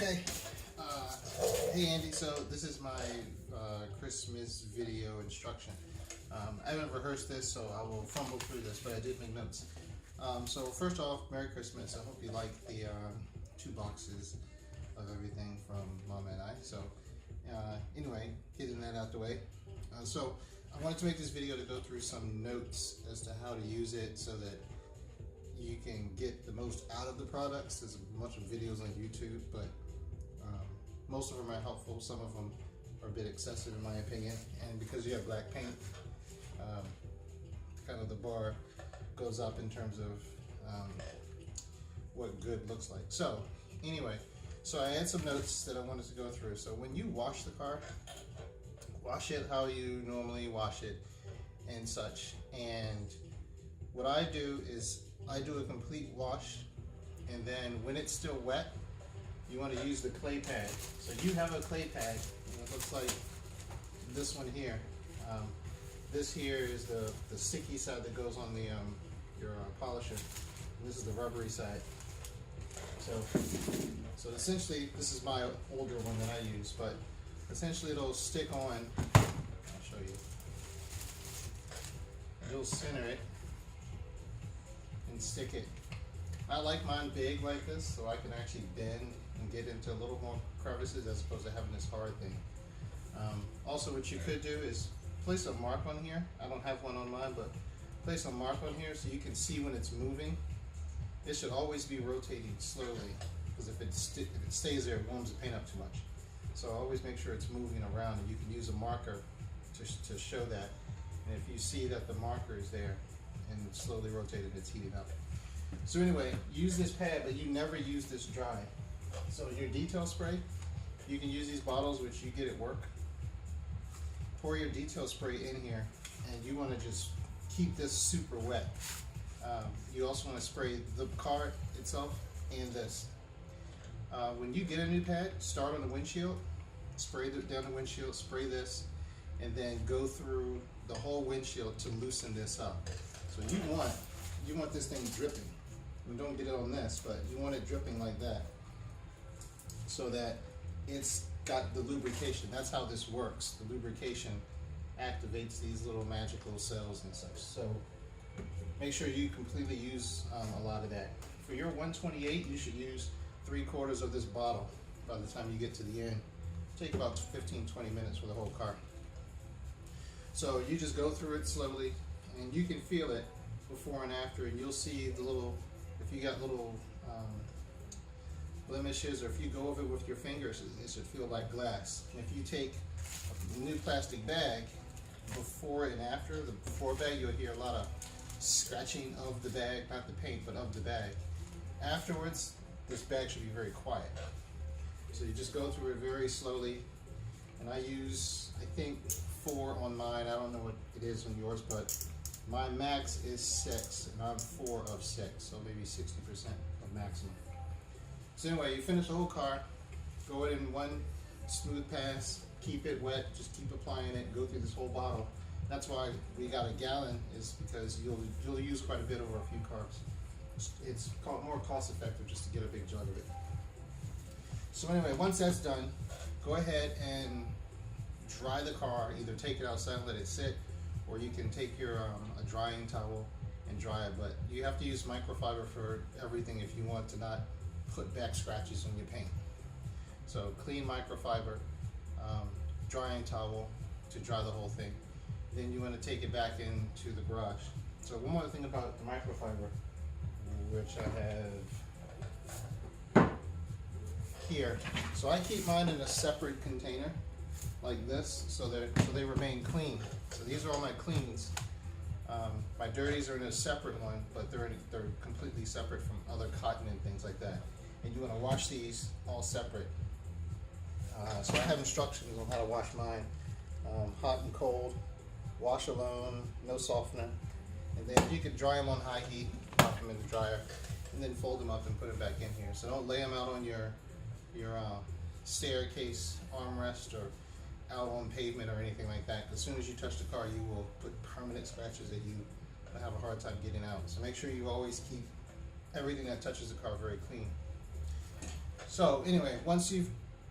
Okay. Uh, hey Andy, so this is my Christmas video instruction. I haven't rehearsed this, so I will fumble through this, but I did make notes. So first off, Merry Christmas. I hope you like the 2 boxes of everything from Mom and I. So anyway, getting that out the way. So I wanted to make this video to go through some notes as to how to use it so that you can get the most out of the products. There's a bunch of videos on YouTube, but most of them are helpful. Some of them are a bit excessive in my opinion, and because you have black paint, kind of the bar goes up in terms of what good looks like. So anyway, so I had some notes that I wanted to go through. So when you wash the car, wash it how you normally wash it and such. And what I do is I do a complete wash, and then when it's still wet, you want to use the clay pad. So you have a clay pad, and it looks like this one here. This here is the sticky side that goes on the your polisher. And this is the rubbery side. So essentially, this is my older one that I use, but essentially it'll stick on. I'll show you. You'll center it and stick it. I like mine big like this, so I can actually bend and get into a little more crevices as opposed to having this hard thing. Also, what you could do is place a mark on here. I don't have one on mine, but place a mark on here so you can see when it's moving. It should always be rotating slowly, because if it stays there, it warms the paint up too much. So always make sure it's moving around, and you can use a marker to show that. And if you see that the marker is there and slowly rotated, it's heating up. So anyway, use this pad, but you never use this dry. So your detail spray, you can use these bottles which you get at work. Pour your detail spray in here, and you want to just keep this super wet. You also want to spray the car itself and this. When you get a new pad, start on the windshield, spray down the windshield, spray this, and then go through the whole windshield to loosen this up. So you want this thing dripping. And don't get it on this, but you want it dripping like that, so that it's got the lubrication. That's how this works. The lubrication activates these little magical cells and such. So make sure you completely use a lot of that. For your 128, you should use 3/4 of this bottle by the time you get to the end. Take about 15-20 minutes for the whole car. So you just go through it slowly, and you can feel it before and after, and you'll see the little, if you got little blemishes, or if you go over it with your fingers, it should feel like glass. And if you take a new plastic bag, before and after, the before bag, you'll hear a lot of scratching of the bag, not the paint, but of the bag. Afterwards, this bag should be very quiet. So you just go through it very slowly, and I use, I think, 4 on mine. I don't know what it is on yours, but my max is 6, and I'm 4 of 6, so maybe 60% of maximum. So anyway, you finish the whole car, go it in one smooth pass, keep it wet, just keep applying it, go through this whole bottle. That's why we got a gallon, is because you'll use quite a bit over a few cars. It's more cost effective just to get a big jug of it. So anyway, once that's done, go ahead and dry the car. Either take it outside and let it sit, or you can take your a drying towel and dry it. But you have to use microfiber for everything if you want to not put back scratches on your paint. So clean microfiber, drying towel to dry the whole thing. Then you want to take it back into the garage. So one more thing about the microfiber, which I have here. So I keep mine in a separate container like this, so they remain clean. So these are all my cleans. My dirties are in a separate one, but they're completely separate from other cotton and things like that. And you want to wash these all separate. So I have instructions on how to wash mine. Hot and cold, wash alone, no softener. And then you can dry them on high heat, pop them in the dryer, and then fold them up and put it back in here. So don't lay them out on your staircase armrest or out on pavement or anything like that. As soon as you touch the car, you will put permanent scratches that you have a hard time getting out. So make sure you always keep everything that touches the car very clean. So anyway, once you've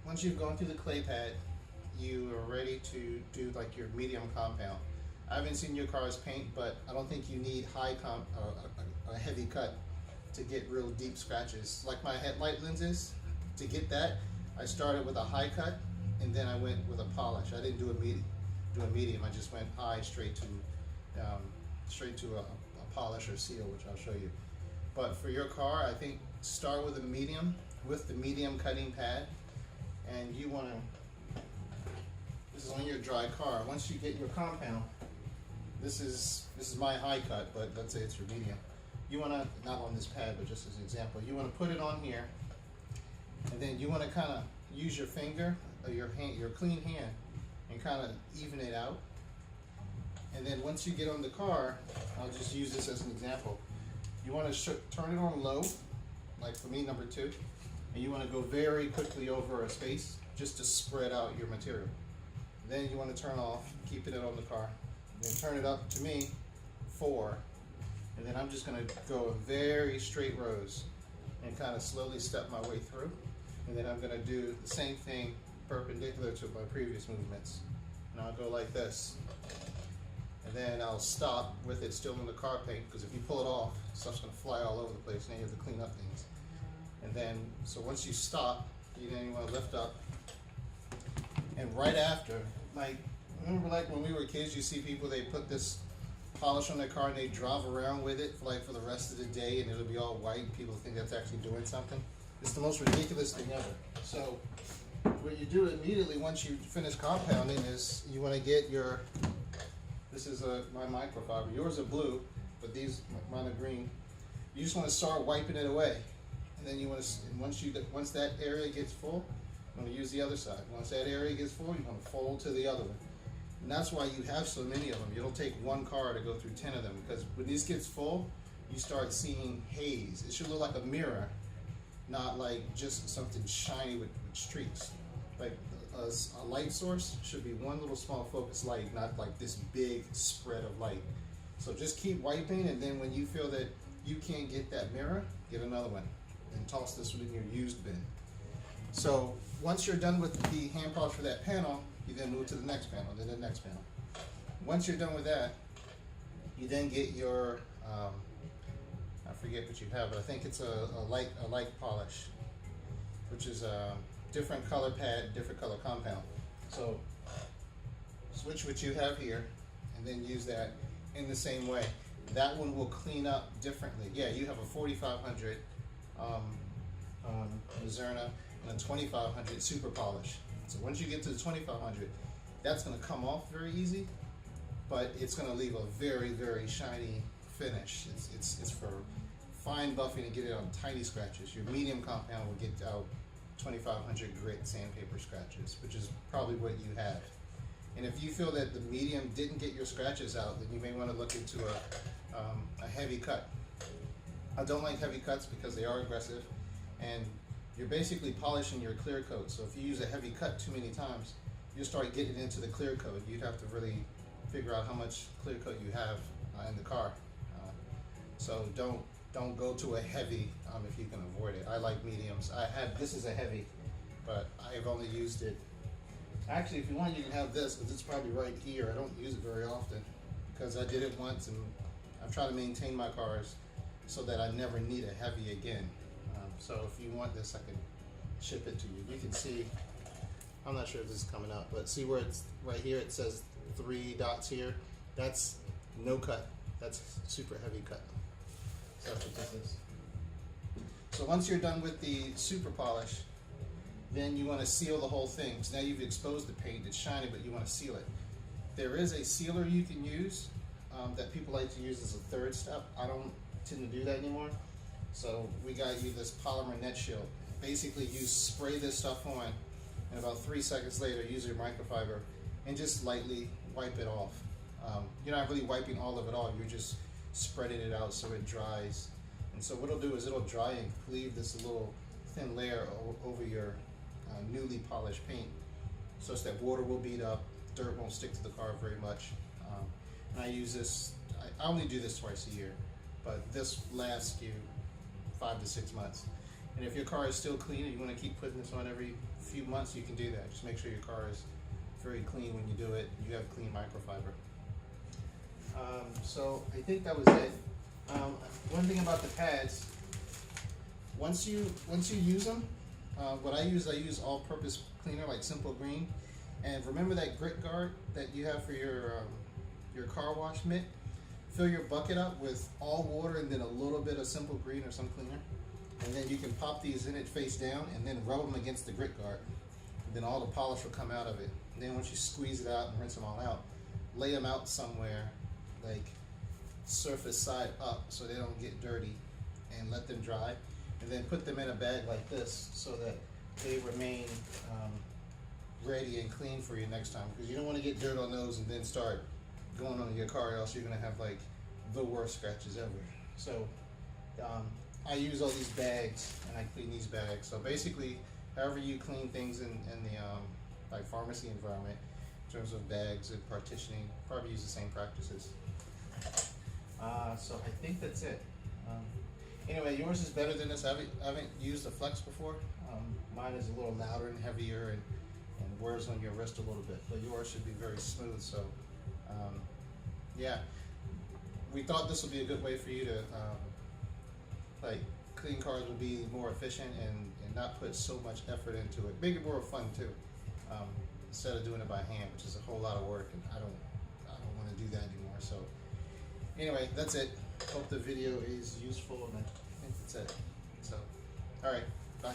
gone through the clay pad, you are ready to do like your medium compound. I haven't seen your car's paint, but I don't think you need a heavy cut to get real deep scratches. Like my headlight lenses, to get that, I started with a high cut and then I went with a polish. I didn't do a medium. I just went high straight to a polish or seal, which I'll show you. But for your car, I think start with a medium, with the medium cutting pad, and you want to, this is on your dry car. Once you get your compound, this is my high cut, but let's say it's your medium. You want to, not on this pad, but just as an example, you want to put it on here, and then you want to kind of use your finger, or your clean hand, and kind of even it out. And then once you get on the car, I'll just use this as an example. You want to turn it on low, like for me, number 2, and you want to go very quickly over a space just to spread out your material. Then you want to turn off, keeping it on the car, then turn it up to me 4, and then I'm just going to go in very straight rows and kind of slowly step my way through. And then I'm going to do the same thing perpendicular to my previous movements. And I'll go like this. And then I'll stop with it still in the car paint, because if you pull it off, stuff's going to fly all over the place and you have to clean up things. And then, so once you stop, you want to lift up. And right after, like, remember like when we were kids, you see people, they put this polish on their car and they drive around with it for the rest of the day and it'll be all white and people think that's actually doing something. It's the most ridiculous thing ever. So what you do immediately once you finish compounding is you want to get your, this is my microfiber. Yours are blue, but these, mine are green. You just want to start wiping it away. And then you want to, once that area gets full, you want to use the other side. Once that area gets full, you want to fold to the other one. And that's why you have so many of them. It'll take one car to go through 10 of them, because when this gets full, you start seeing haze. It should look like a mirror, not like just something shiny with streaks. Like a light source should be one little small focus light, not like this big spread of light. So just keep wiping, and then when you feel that you can't get that mirror, get another one and toss this one in your used bin. So once you're done with the hand polish for that panel, you then move to the next panel, then the next panel. Once you're done with that, you then get your, I forget what you have, but I think it's a light polish, which is a different color pad, different color compound. So switch what you have here, and then use that in the same way. That one will clean up differently. Yeah, you have a 4500 Mazerna and a 2500 super polish. So once you get to the 2500, that's going to come off very easy, but it's going to leave a very, very shiny finish. It's for fine buffing and get it on tiny scratches. Your medium compound will get out 2500 grit sandpaper scratches, which is probably what you have. And if you feel that the medium didn't get your scratches out, then you may want to look into a heavy cut. I don't like heavy cuts because they are aggressive, and you're basically polishing your clear coat. So if you use a heavy cut too many times, you'll start getting into the clear coat. You'd have to really figure out how much clear coat you have in the car. So don't go to a heavy if you can avoid it. I like mediums. This is a heavy, but I've only used it. Actually, if you want, you can have this, because it's probably right here. I don't use it very often because I did it once, and I've tried to maintain my cars so that I never need a heavy again. So if you want this, I can ship it to you. You can see, I'm not sure if this is coming out, but see where it's right here, it says 3 dots here. That's no cut. That's super heavy cut. So that's what this is. So once you're done with the super polish, then you want to seal the whole thing. So now you've exposed the paint, it's shiny, but you want to seal it. There is a sealer you can use that people like to use as a third step. I don't tend to do that anymore. So we got you this polymer net shield. Basically, you spray this stuff on, and about 3 seconds later, use your microfiber and just lightly wipe it off. You're not really wiping all of it off, you're just spreading it out so it dries. And so what it'll do is it'll dry and leave this little thin layer over your newly polished paint, such that water will bead up, dirt won't stick to the car very much. And I use this, I only do this twice a year, but this lasts you 5 to 6 months. And if your car is still clean and you want to keep putting this on every few months, you can do that. Just make sure your car is very clean when you do it. You have clean microfiber. So I think that was it. One thing about the pads, once you use them, what I use all-purpose cleaner like Simple Green. And remember that grit guard that you have for your car wash mitt? Fill your bucket up with all water and then a little bit of Simple Green or some cleaner. And then you can pop these in it face down and then rub them against the grit guard. And then all the polish will come out of it. And then once you squeeze it out and rinse them all out, lay them out somewhere, like surface side up so they don't get dirty, and let them dry. And then put them in a bag like this so that they remain ready and clean for you next time. Because you don't want to get dirt on those and then start going on your car, or else you're going to have like the worst scratches ever. So I use all these bags and I clean these bags. So basically, however you clean things in the like pharmacy environment, in terms of bags and partitioning, probably use the same practices. So I think that's it. Anyway, yours is better than this. I haven't used the Flex before. Mine is a little louder and heavier and wears on your wrist a little bit, but yours should be very smooth. So yeah, we thought this would be a good way for you to like clean cars would be more efficient and not put so much effort into it. Make it more fun too, instead of doing it by hand, which is a whole lot of work, and I don't want to do that anymore. So anyway, that's it. Hope the video is useful, and I think that's it. So, all right, bye.